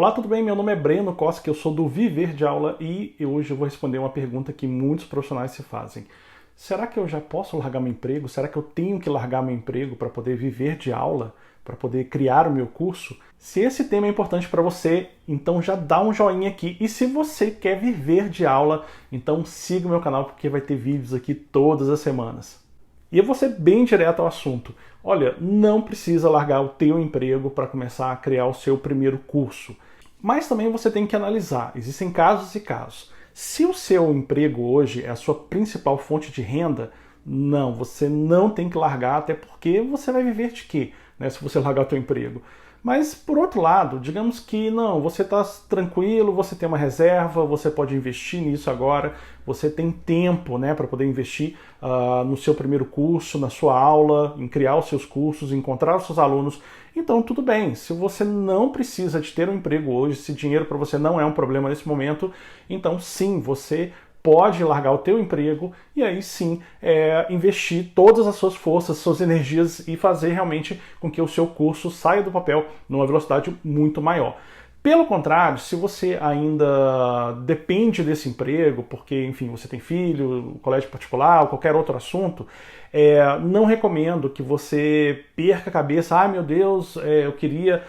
Olá, tudo bem? Meu nome é Breno Costa, eu sou do Viver de Aula e hoje eu vou responder uma pergunta que muitos profissionais se fazem. Será que eu já posso largar meu emprego? Será que eu tenho que largar meu emprego para poder viver de aula? Para poder criar o meu curso? Se esse tema é importante para você, então já dá um joinha aqui. E se você quer viver de aula, então siga o meu canal porque vai ter vídeos aqui todas as semanas. E eu vou ser bem direto ao assunto. Olha, não precisa largar o teu emprego para começar a criar o seu primeiro curso. Mas também você tem que analisar, existem casos e casos. Se o seu emprego hoje é a sua principal fonte de renda, não, você não tem que largar, até porque você vai viver de quê, né, se você largar o teu emprego? Mas, por outro lado, digamos que não, você está tranquilo, você tem uma reserva, você pode investir nisso agora, você tem tempo, né, para poder investir no seu primeiro curso, na sua aula, em criar os seus cursos, encontrar os seus alunos. Então, tudo bem, se você não precisa de ter um emprego hoje, se dinheiro para você não é um problema nesse momento, então sim, você pode largar o teu emprego e aí sim investir todas as suas forças, suas energias e fazer realmente com que o seu curso saia do papel numa velocidade muito maior. Pelo contrário, se você ainda depende desse emprego, porque, enfim, você tem filho, colégio particular ou qualquer outro assunto, não recomendo que você perca a cabeça, ah, meu Deus, eu queria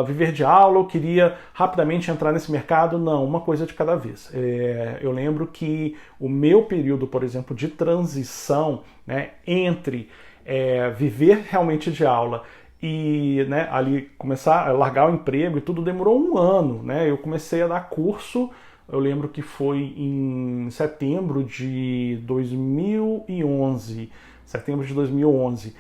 viver de aula, eu queria rapidamente entrar nesse mercado. Não, uma coisa de cada vez. Eu lembro que o meu período, por exemplo, de transição, né, entre viver realmente de aula e, né, ali começar a largar o emprego e tudo demorou um ano, né? Eu comecei a dar curso, eu lembro que foi em setembro de 2011, setembro de 2011.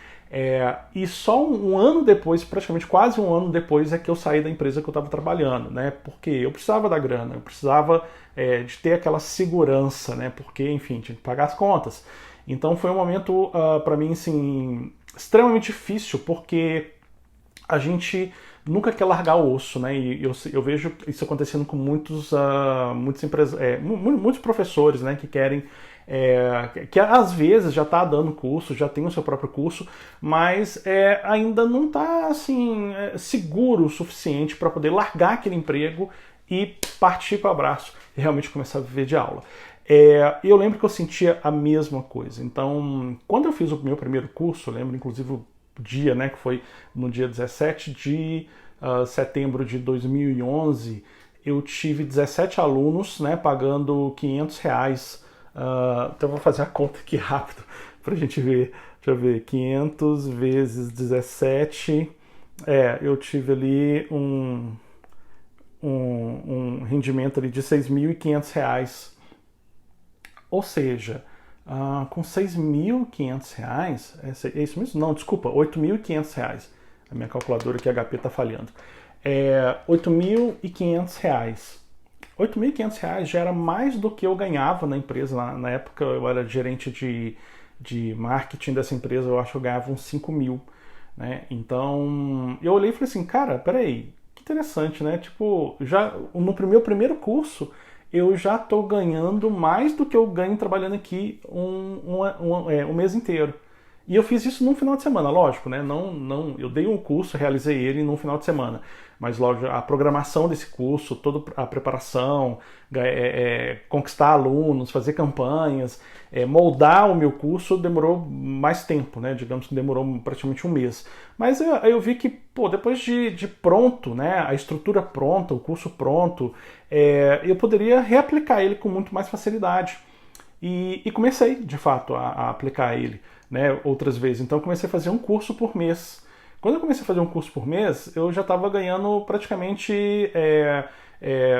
E só um ano depois, praticamente quase um ano depois, é que eu saí da empresa que eu estava trabalhando, né? Porque eu precisava da grana, eu precisava de ter aquela segurança, né? Porque, enfim, tinha que pagar as contas. Então foi um momento, para mim, assim, extremamente difícil, porque a gente nunca quer largar o osso, né? E eu vejo isso acontecendo com muitos professores, né? Que querem, que às vezes já está dando curso, já tem o seu próprio curso, mas ainda não está assim seguro o suficiente para poder largar aquele emprego e partir para o abraço e realmente começar a viver de aula. Eu lembro que eu sentia a mesma coisa. Então, quando eu fiz o meu primeiro curso, eu lembro inclusive o dia, né, que foi no dia 17 de setembro de 2011, eu tive 17 alunos, né, pagando R$ 500. Então eu vou fazer a conta aqui rápido para a gente ver. Deixa eu ver, 500 vezes 17, eu tive ali um rendimento ali de R$ 6.500. Ou seja, com R$ 6.500, é isso mesmo? Não, desculpa, R$ 8.500. A minha calculadora aqui, HP, está falhando. R$ 8.500. R$ 8.500 já era mais do que eu ganhava na empresa. Na época eu era gerente de marketing dessa empresa, eu acho que eu ganhava uns 5 mil. Né? Então eu olhei e falei assim, cara, peraí, que interessante, né? Tipo, já no meu primeiro curso eu já estou ganhando mais do que eu ganho trabalhando aqui um mês inteiro. E eu fiz isso num final de semana, lógico, né? Não, eu dei um curso, realizei ele num final de semana. Mas, lógico, a programação desse curso, toda a preparação, conquistar alunos, fazer campanhas, moldar o meu curso demorou mais tempo, né? Digamos que demorou praticamente um mês. Mas eu vi que, pô, depois de pronto, né? A estrutura pronta, o curso pronto, eu poderia reaplicar ele com muito mais facilidade. E comecei, de fato, a aplicar ele, né, outras vezes. Então, eu comecei a fazer um curso por mês. Quando eu comecei a fazer um curso por mês, eu já estava ganhando praticamente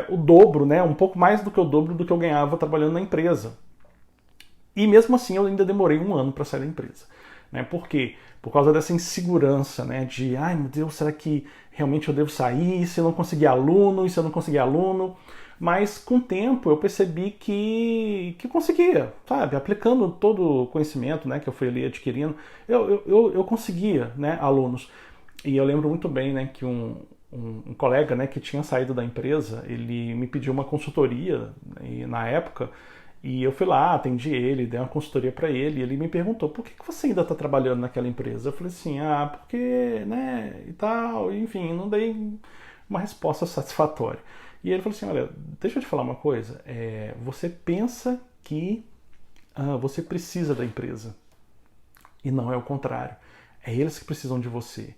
o dobro, né, um pouco mais do que o dobro do que eu ganhava trabalhando na empresa. E mesmo assim, eu ainda demorei um ano para sair da empresa. Né? Por quê? Por causa dessa insegurança, né? De, ai meu Deus, será que realmente eu devo sair? Se eu não conseguir aluno, e se eu não conseguir aluno? Mas com o tempo eu percebi que conseguia, sabe? Aplicando todo o conhecimento, né, que eu fui ali adquirindo, eu conseguia, né, alunos. E eu lembro muito bem, né, que um colega, né, que tinha saído da empresa, ele me pediu uma consultoria, né, na época, e eu fui lá, atendi ele, dei uma consultoria para ele, e ele me perguntou, por que você ainda está trabalhando naquela empresa? Eu falei assim, porque, né, e tal, enfim, uma resposta satisfatória. E ele falou assim, olha, deixa eu te falar uma coisa, você pensa que você precisa da empresa, e não é o contrário, é eles que precisam de você.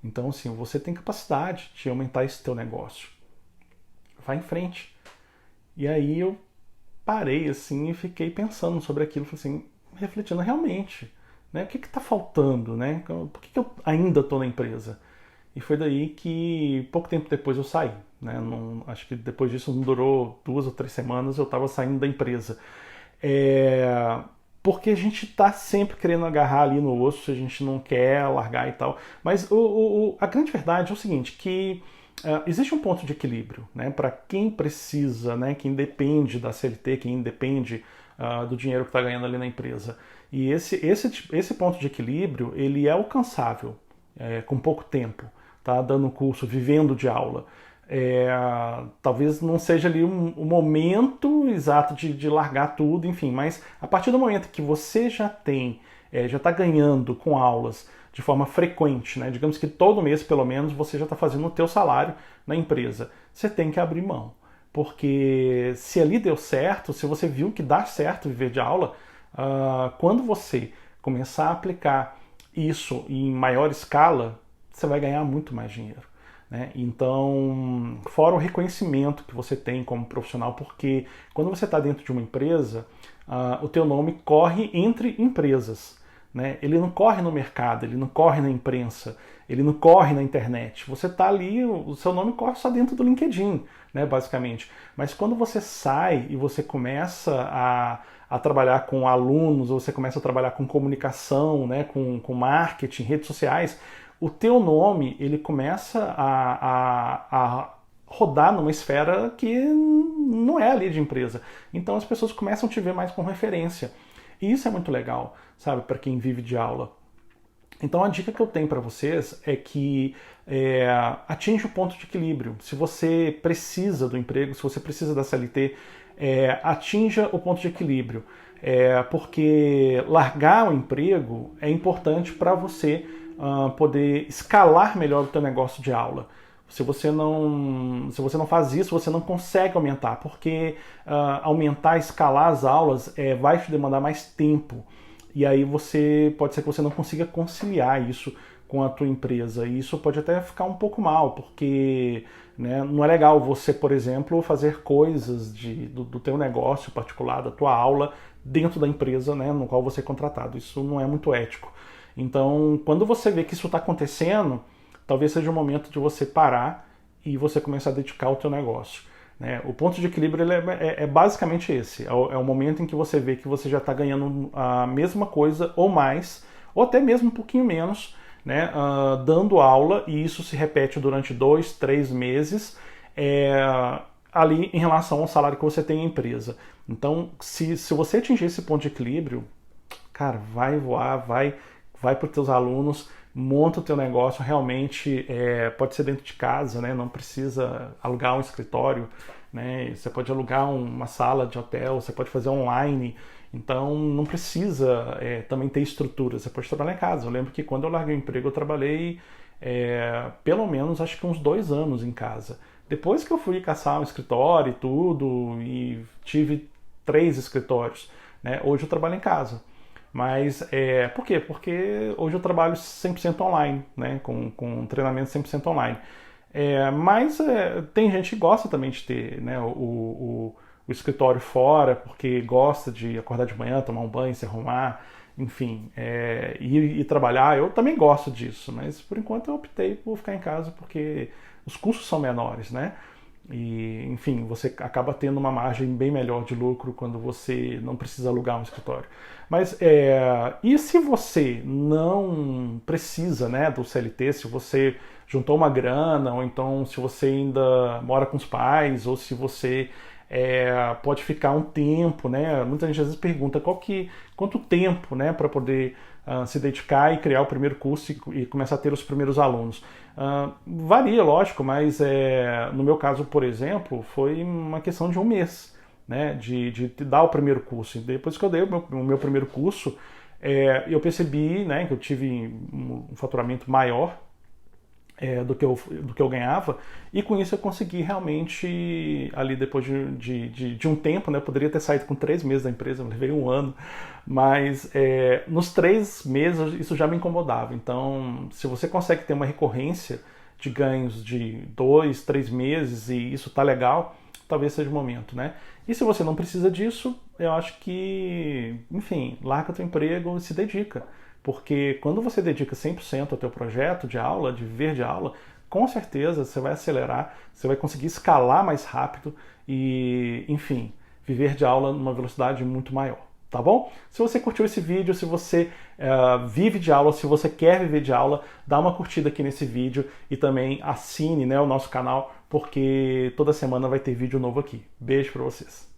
Então, assim, você tem capacidade de aumentar esse teu negócio. Vai em frente. E aí eu parei, assim, e fiquei pensando sobre aquilo, assim, refletindo realmente, né? O que está faltando, né? Por que eu ainda estou na empresa? E foi daí que, pouco tempo depois, eu saí, né? Não, acho que depois disso não durou 2 ou 3 semanas, eu estava saindo da empresa. Porque a gente está sempre querendo agarrar ali no osso, a gente não quer largar e tal. Mas a grande verdade é o seguinte, que existe um ponto de equilíbrio, né? Para quem precisa, né? Quem depende da CLT, quem depende do dinheiro que está ganhando ali na empresa. E esse ponto de equilíbrio, ele é alcançável com pouco tempo, tá? Dando curso, vivendo de aula. Talvez não seja ali o momento exato de largar tudo, enfim, mas a partir do momento que você já está ganhando com aulas de forma frequente, né? Digamos que todo mês, pelo menos, você já está fazendo o teu salário na empresa, você tem que abrir mão. Porque se ali deu certo, se você viu que dá certo viver de aula, quando você começar a aplicar isso em maior escala, você vai ganhar muito mais dinheiro. Né? Então, fora o reconhecimento que você tem como profissional, porque quando você está dentro de uma empresa, o teu nome corre entre empresas. Né? Ele não corre no mercado, ele não corre na imprensa, ele não corre na internet. Você está ali, o seu nome corre só dentro do LinkedIn, né, basicamente. Mas quando você sai e você começa a trabalhar com alunos, ou você começa a trabalhar com comunicação, né, com marketing, redes sociais, o teu nome ele começa a rodar numa esfera que não é ali de empresa. Então as pessoas começam a te ver mais como referência. E isso é muito legal, sabe, para quem vive de aula. Então a dica que eu tenho para vocês é que atinja o ponto de equilíbrio. Se você precisa do emprego, se você precisa da CLT, atinja o ponto de equilíbrio. Porque largar o emprego é importante para você poder escalar melhor o teu negócio de aula. Se você não faz isso, você não consegue aumentar, porque aumentar, escalar as aulas vai te demandar mais tempo. E aí pode ser que você não consiga conciliar isso com a tua empresa. E isso pode até ficar um pouco mal, porque né, não é legal você, por exemplo, fazer coisas do teu negócio particular, da tua aula, dentro da empresa, né, no qual você é contratado. Isso não é muito ético. Então, quando você vê que isso está acontecendo, talvez seja o momento de você parar e você começar a dedicar ao teu negócio. Né? O ponto de equilíbrio é basicamente esse. É o momento em que você vê que você já está ganhando a mesma coisa ou mais, ou até mesmo um pouquinho menos, né? Dando aula, e isso se repete durante 2, 3 meses, ali em relação ao salário que você tem em empresa. Então, se você atingir esse ponto de equilíbrio, cara, vai voar, vai para os teus alunos, monta o teu negócio, realmente pode ser dentro de casa, né? Não precisa alugar um escritório, né? Você pode alugar uma sala de hotel, você pode fazer online, então não precisa também ter estrutura, você pode trabalhar em casa. Eu lembro que quando eu larguei o emprego, eu trabalhei pelo menos acho que uns 2 anos em casa. Depois que eu fui caçar um escritório e tudo, e tive 3 escritórios, né? Hoje eu trabalho em casa. Mas por quê? Porque hoje eu trabalho 100% online, né? Com treinamento 100% online. Mas tem gente que gosta também de ter, né, o escritório fora, porque gosta de acordar de manhã, tomar um banho, se arrumar, enfim, ir trabalhar. Eu também gosto disso, mas por enquanto eu optei por ficar em casa porque os custos são menores, né? E, enfim, você acaba tendo uma margem bem melhor de lucro quando você não precisa alugar um escritório. Mas, e se você não precisa, né, do CLT, se você juntou uma grana, ou então se você ainda mora com os pais, ou se você pode ficar um tempo, né? Muita gente às vezes pergunta quanto tempo, né, para poder se dedicar e criar o primeiro curso e começar a ter os primeiros alunos. Varia, lógico, mas no meu caso, por exemplo, foi uma questão de 1 mês, né, de dar o primeiro curso. Depois que eu dei o meu primeiro curso, eu percebi, né, que eu tive um faturamento maior, do que eu ganhava, e com isso eu consegui realmente, ali depois de um tempo, né, eu poderia ter saído com 3 meses da empresa, eu levei um ano, mas nos 3 meses isso já me incomodava. Então, se você consegue ter uma recorrência de ganhos de 2, 3 meses e isso tá legal, talvez seja o momento, né? E se você não precisa disso, eu acho que, enfim, larga teu emprego e se dedica. Porque quando você dedica 100% ao teu projeto de aula, de viver de aula, com certeza você vai acelerar, você vai conseguir escalar mais rápido e, enfim, viver de aula numa velocidade muito maior. Tá bom? Se você curtiu esse vídeo, se você vive de aula, se você quer viver de aula, dá uma curtida aqui nesse vídeo e também assine, né, o nosso canal, porque toda semana vai ter vídeo novo aqui. Beijo pra vocês!